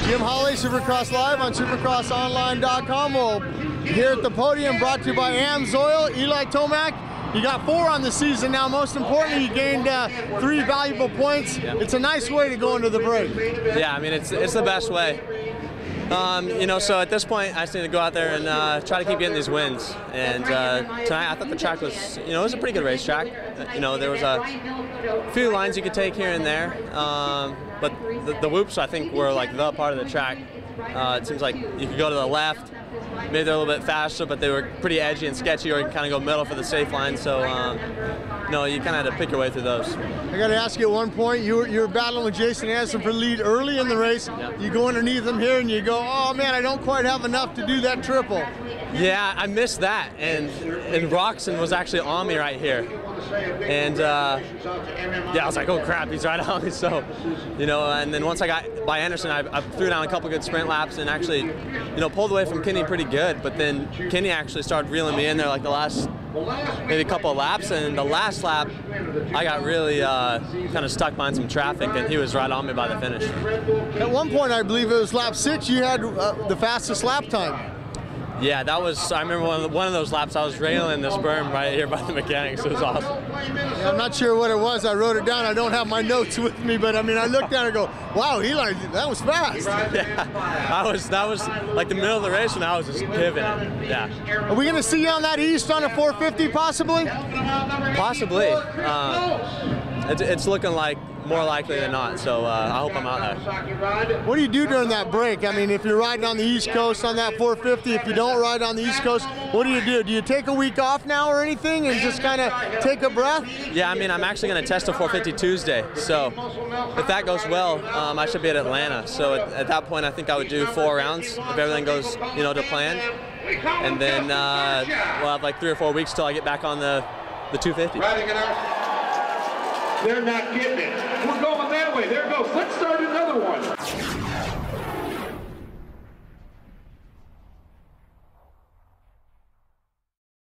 Jim Holley, Supercross Live on supercrossonline.com. Well, here at the podium, brought to you by AMSOIL, Eli Tomac. You got 4 on the season now. Most importantly, you gained 3 valuable points. Yeah. It's a nice way to go into the break. Yeah, I mean, it's the best way. You know, so at this point, I just need to go out there and try to keep getting these wins. And tonight, I thought the track was, you know, it was a pretty good racetrack. You know, there was a few lines you could take here and there, but the whoops, I think, were like the part of the track. It seems like you could go to the left, maybe they're a little bit faster, but they were pretty edgy and sketchy, or you can kind of go middle for the safe line. So, no, you kind of had to pick your way through those. I got to ask you at one point, you were battling with Jason Anderson for the lead early in the race. Yep. You go underneath him here and you go, oh man, I don't quite have enough to do that triple. Yeah, I missed that, and Roxon was actually on me right here. And yeah, I was like, oh crap, he's right on me. So, you know, and then once I got by Anderson, I threw down a couple good sprint laps and actually, you know, pulled away from Kenny pretty good. But then Kenny actually started reeling me in there like the last maybe a couple of laps, and the last lap I got really kind of stuck behind some traffic, and he was right on me by the finish. At one point, I believe it was lap 6, you had the fastest lap time. Yeah, that was, I remember one of those laps, I was railing this berm right here by the mechanics. It was awesome. Yeah, I'm not sure what it was. I wrote it down. I don't have my notes with me, but I mean, I looked down and go, wow, Eli, that was fast. Yeah, that was like the middle of the race, and I was just pivoting. Yeah. Are we going to see you on that East on a 450 possibly? Possibly. It's looking like more likely than not, so I hope I'm out there. What do you do during that break? I mean, if you're riding on the East Coast on that 450, if you don't ride on the East Coast, what do you do? Do you take a week off now or anything and just kind of take a breath? Yeah, I mean, I'm actually going to test a 450 Tuesday, so if that goes well, I should be at Atlanta. So at that point, I think I would do 4 rounds if everything goes, you know, to plan, and then we'll have like 3 or 4 weeks till I get back on the 250. They're not getting it. We're going that way. There it goes. Let's start another one.